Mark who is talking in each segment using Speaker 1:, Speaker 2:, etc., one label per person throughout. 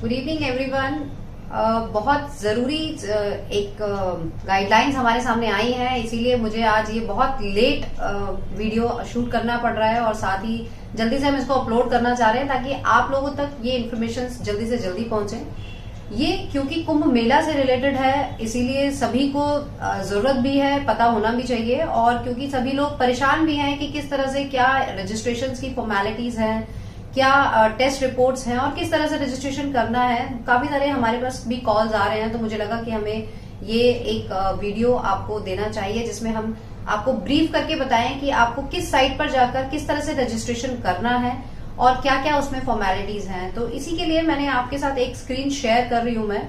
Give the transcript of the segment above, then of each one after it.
Speaker 1: Good evening everyone. बहुत ज़रूरी एक गाइडलाइंस हमारे सामने आई है, इसीलिए मुझे आज ये बहुत लेट वीडियो शूट करना पड़ रहा है और साथ ही जल्दी से हम इसको अपलोड करना चाह रहे हैं ताकि आप लोगों तक ये इन्फॉर्मेशन जल्दी से जल्दी पहुंचे। ये क्योंकि कुंभ मेला से रिलेटेड है, इसीलिए सभी को जरूरत भी है, पता होना भी चाहिए, और क्योंकि सभी लोग परेशान भी हैं कि किस तरह से क्या रजिस्ट्रेशन की फॉर्मेलिटीज हैं, क्या टेस्ट रिपोर्ट्स हैं और किस तरह से रजिस्ट्रेशन करना है। काफी सारे हमारे पास भी कॉल्स आ रहे हैं, तो मुझे लगा कि हमें ये एक वीडियो आपको देना चाहिए जिसमें हम आपको ब्रीफ करके बताएं कि आपको किस साइट पर जाकर किस तरह से रजिस्ट्रेशन करना है और क्या क्या उसमें फॉर्मेलिटीज हैं। तो इसी के लिए मैंने आपके साथ एक स्क्रीन शेयर कर रही हूं मैं,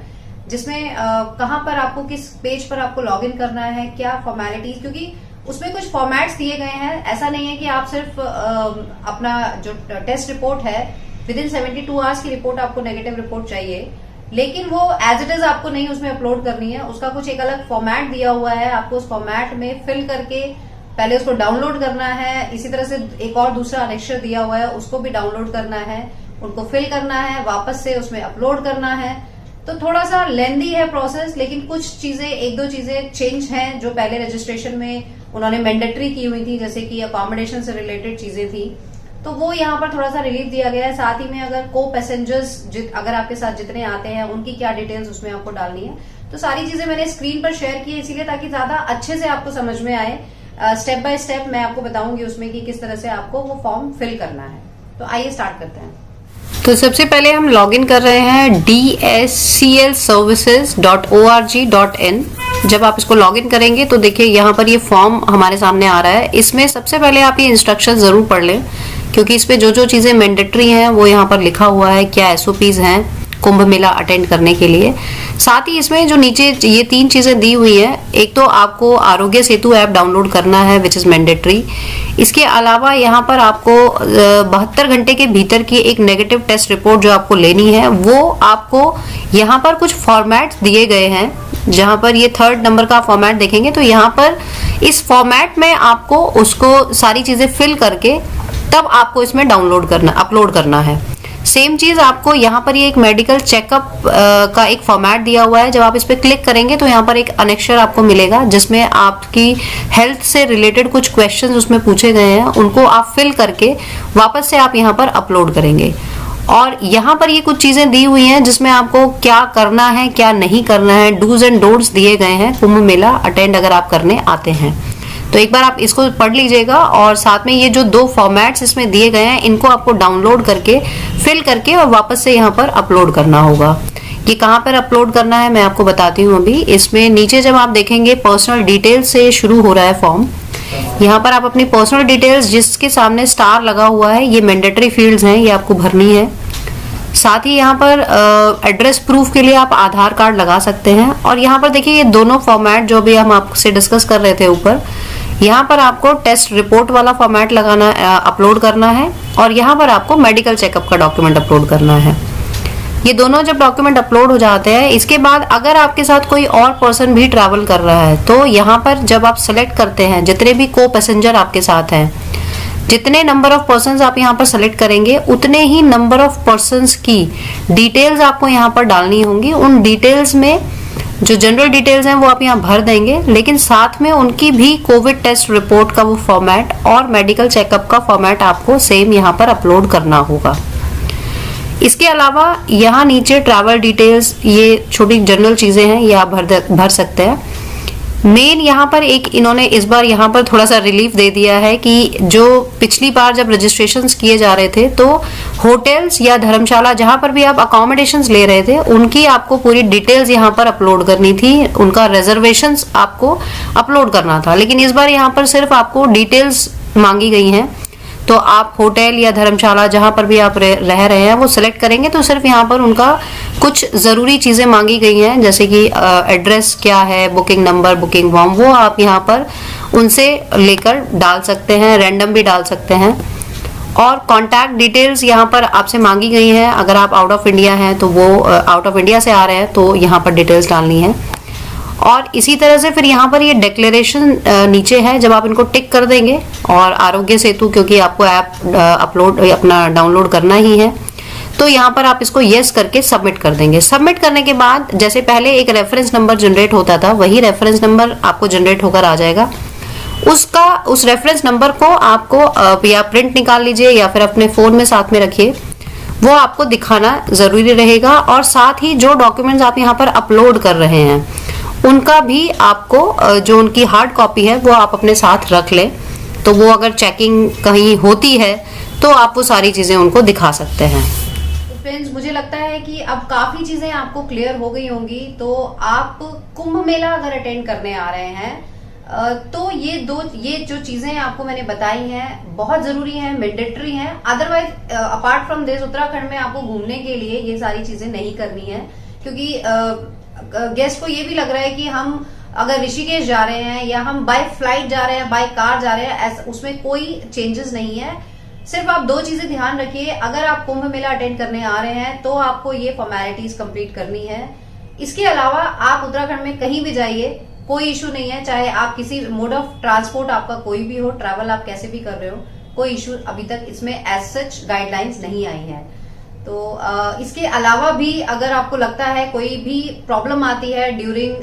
Speaker 1: जिसमें कहां पर आपको, किस पेज पर आपको लॉग इन करना है, क्या फॉर्मेलिटीज, क्योंकि उसमें कुछ फॉर्मेट्स दिए गए हैं। ऐसा नहीं है कि आप सिर्फ अपना जो टेस्ट रिपोर्ट है विद इन 72 आवर्स की रिपोर्ट आपको नेगेटिव रिपोर्ट चाहिए, लेकिन वो एज इट इज आपको नहीं उसमें अपलोड करनी है। उसका कुछ एक अलग फॉर्मेट दिया हुआ है, आपको उस फॉर्मेट में फिल करके पहले उसको डाउनलोड करना है। इसी तरह से एक और दूसरा अनेक्शर दिया हुआ है, उसको भी डाउनलोड करना है, उनको फिल करना है, वापस से उसमें अपलोड करना है। तो थोड़ा सा लेंदी है प्रोसेस, लेकिन कुछ चीजें, एक दो चीजें चेंज हैं जो पहले रजिस्ट्रेशन में उन्होंने मैंडेटरी की हुई थी, जैसे कि अकोमोडेशन से रिलेटेड चीजें थी, तो वो यहाँ पर थोड़ा सा रिलीफ दिया गया है। साथ ही में अगर को पैसेंजर्स अगर आपके साथ जितने आते हैं उनकी क्या डिटेल्स उसमें आपको डालनी है, तो सारी चीजें मैंने स्क्रीन पर शेयर की है, इसीलिए ताकि ज्यादा अच्छे से आपको समझ में आए। स्टेप बाय स्टेप मैं आपको बताऊंगी उसमें कि किस तरह से आपको वो फॉर्म फिल करना है। तो आइए स्टार्ट करते हैं।
Speaker 2: तो सबसे पहले हम लॉगिन कर रहे हैं dsclservices.org.in। जब आप इसको लॉगिन करेंगे तो देखिए यहाँ पर ये फॉर्म हमारे सामने आ रहा है। इसमें सबसे पहले आप ये इंस्ट्रक्शन जरूर पढ़ लें, क्योंकि इस पे जो जो चीजें मैंडेटरी हैं वो यहाँ पर लिखा हुआ है, क्या एसओपीज हैं कुंभ मेला अटेंड करने के लिए। साथ ही इसमें जो नीचे ये 3 चीजें दी हुई है, एक तो आपको आरोग्य सेतु ऐप डाउनलोड करना है विच इज मैंडेटरी। इसके अलावा यहाँ पर आपको 72 घंटे के भीतर की एक नेगेटिव टेस्ट रिपोर्ट जो आपको लेनी है, वो आपको यहाँ पर कुछ फॉर्मेट दिए गए हैं। जहां पर ये 3rd नंबर का फॉर्मेट देखेंगे तो यहाँ पर इस फॉर्मेट में आपको उसको सारी चीजें फिल करके तब आपको इसमें डाउनलोड करना, अपलोड करना है। सेम चीज आपको यहाँ पर ये एक मेडिकल चेकअप का एक फॉर्मेट दिया हुआ है। जब आप इस पे क्लिक करेंगे तो यहाँ पर एक अनेक्शर आपको मिलेगा जिसमें आपकी हेल्थ से रिलेटेड कुछ क्वेश्चंस उसमें पूछे गए हैं, उनको आप फिल करके वापस से आप यहाँ पर अपलोड करेंगे। और यहाँ पर ये कुछ चीजें दी हुई हैं जिसमें आपको क्या करना है, क्या नहीं करना है, डूज एंड डोंट्स दिए गए हैं कुंभ मेला अटेंड अगर आप करने आते हैं। तो एक बार आप इसको पढ़ लीजिएगा, और साथ में ये जो 2 फॉर्मेट्स इसमें दिए गए हैं इनको आपको डाउनलोड करके फिल करके और वापस से यहाँ पर अपलोड करना होगा। ये कहाँ पर अपलोड करना है मैं आपको बताती हूँ अभी। इसमें नीचे जब आप देखेंगे पर्सनल डिटेल्स से शुरू हो रहा है फॉर्म, यहाँ पर आप अपनी पर्सनल डिटेल्स जिसके सामने स्टार लगा हुआ है, ये मैंडेटरी फील्ड्स हैं, ये आपको भरनी है। साथ ही यहाँ पर एड्रेस प्रूफ के लिए आप आधार कार्ड लगा सकते हैं। और यहाँ पर देखिए ये दोनों फॉर्मेट जो भी हम आपसे डिस्कस कर रहे थे ऊपर, यहाँ पर आपको टेस्ट रिपोर्ट वाला फॉर्मेट लगाना, अपलोड करना है, और यहाँ पर आपको मेडिकल चेकअप का डॉक्यूमेंट अपलोड करना है। ये दोनों जब डॉक्यूमेंट अपलोड हो जाते हैं, इसके बाद अगर आपके साथ कोई और पर्सन भी ट्रैवल कर रहा है तो यहाँ पर जब आप सेलेक्ट करते हैं, जितने भी को पैसेंजर आपके साथ हैं, जितने नंबर ऑफ पर्सन्स आप यहाँ पर सेलेक्ट करेंगे उतने ही नंबर ऑफ पर्सन्स की डिटेल्स आपको यहाँ पर डालनी होंगी। उन डिटेल्स में जो जनरल डिटेल्स हैं वो आप यहाँ भर देंगे, लेकिन साथ में उनकी भी कोविड टेस्ट रिपोर्ट का वो फॉर्मेट और मेडिकल चेकअप का फॉर्मेट आपको सेम यहाँ पर अपलोड करना होगा। इसके अलावा यहाँ नीचे ट्रैवल डिटेल्स, ये छोटी जनरल चीजें हैं, ये आप भर सकते हैं। मेन यहाँ पर एक इन्होंने इस बार यहाँ पर थोड़ा सा रिलीफ दे दिया है कि जो पिछली बार जब रजिस्ट्रेशंस किए जा रहे थे तो होटल्स या धर्मशाला जहाँ पर भी आप अकोमोडेशंस ले रहे थे उनकी आपको पूरी डिटेल्स यहाँ पर अपलोड करनी थी, उनका रिजर्वेशंस आपको अपलोड करना था। लेकिन इस बार यहाँ पर सिर्फ आपको डिटेल्स मांगी गई हैं, तो आप होटल या धर्मशाला जहां पर भी आप रह रहे हैं वो सिलेक्ट करेंगे तो सिर्फ यहाँ पर उनका कुछ जरूरी चीजें मांगी गई हैं, जैसे कि एड्रेस क्या है, बुकिंग नंबर, बुकिंग फॉर्म, वो आप यहाँ पर उनसे लेकर डाल सकते हैं, रैंडम भी डाल सकते हैं। और कॉन्टैक्ट डिटेल्स यहाँ पर आपसे मांगी गई हैं। अगर आप आउट ऑफ इंडिया हैं तो वो आउट ऑफ इंडिया से आ रहे हैं तो यहाँ पर डिटेल्स डालनी है। और इसी तरह से फिर यहाँ पर ये डिक्लेरेशन नीचे है, जब आप इनको टिक कर देंगे, और आरोग्य सेतु क्योंकि आपको ऐप अपलोड अपना डाउनलोड करना ही है, तो यहाँ पर आप इसको यस करके सबमिट कर देंगे। सबमिट करने के बाद जैसे पहले एक रेफरेंस नंबर जनरेट होता था, वही रेफरेंस नंबर आपको जनरेट होकर आ जाएगा। उस रेफरेंस नंबर को आपको या प्रिंट निकाल लीजिए या फिर अपने फोन में साथ में रखिए, वो आपको दिखाना जरूरी रहेगा। और साथ ही जो डॉक्यूमेंट्स आप यहाँ पर अपलोड कर रहे हैं उनका भी आपको जो उनकी हार्ड कॉपी है वो आप अपने साथ रख लें, तो वो अगर चेकिंग कहीं होती है तो आप वो सारी चीजें उनको दिखा सकते हैं।
Speaker 1: तो फ्रेंड्स, मुझे लगता है कि अब काफी चीजें आपको क्लियर हो गई होंगी। तो आप कुंभ मेला अगर अटेंड करने आ रहे हैं तो ये जो चीजें आपको मैंने बताई हैं बहुत जरूरी हैं, मैंडेटरी हैं। Otherwise apart from this Uttarakhand में आपको घूमने के लिए ये सारी चीजें नहीं करनी है, क्योंकि गेस्ट को ये भी लग रहा है कि हम अगर ऋषिकेश जा रहे हैं या हम बाय फ्लाइट जा रहे हैं, बाय कार जा रहे हैं, उसमें कोई चेंजेस नहीं है। सिर्फ आप दो चीजें ध्यान रखिए, अगर आप कुंभ मेला अटेंड करने आ रहे हैं तो आपको ये फॉर्मेलिटीज कंप्लीट करनी है। इसके अलावा आप उत्तराखंड में कहीं भी जाइए, कोई इशू नहीं है, चाहे आप किसी मोड ऑफ ट्रांसपोर्ट आपका कोई भी हो, ट्रैवल आप कैसे भी कर रहे हो, कोई इशू अभी तक इसमें एज सच गाइडलाइंस नहीं आई है। तो इसके अलावा भी अगर आपको लगता है कोई भी प्रॉब्लम आती है ड्यूरिंग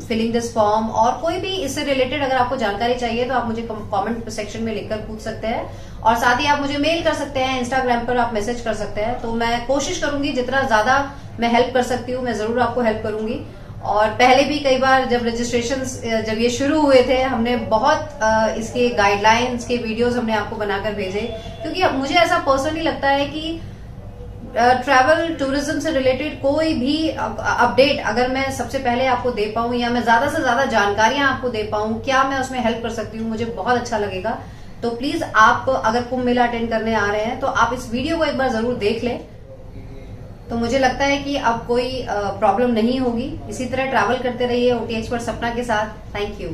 Speaker 1: फिलिंग दिस फॉर्म और कोई भी इससे रिलेटेड अगर आपको जानकारी चाहिए तो आप मुझे कमेंट सेक्शन में लिखकर पूछ सकते हैं, और साथ ही आप मुझे मेल कर सकते हैं, इंस्टाग्राम पर आप मैसेज कर सकते हैं। तो मैं कोशिश करूंगी जितना ज्यादा मैं हेल्प कर सकती हूँ मैं जरूर आपको हेल्प करूंगी। और पहले भी कई बार जब रजिस्ट्रेशन जब ये शुरू हुए थे हमने बहुत इसके गाइडलाइंस के वीडियोस हमने आपको बनाकर भेजे, क्योंकि मुझे ऐसा पर्सनली लगता है कि ट्रैवल टूरिज्म से रिलेटेड कोई भी अपडेट अगर मैं सबसे पहले आपको दे पाऊं या मैं ज्यादा से ज्यादा जानकारियां आपको दे पाऊं, क्या मैं उसमें हेल्प कर सकती हूं, मुझे बहुत अच्छा लगेगा। तो प्लीज आप अगर कुंभ मेला अटेंड करने आ रहे हैं तो आप इस वीडियो को एक बार जरूर देख लें। तो मुझे लगता है कि अब कोई प्रॉब्लम नहीं होगी। इसी तरह ट्रैवल करते रहिए OT एक्सपर्ट सपना के साथ। Thank you.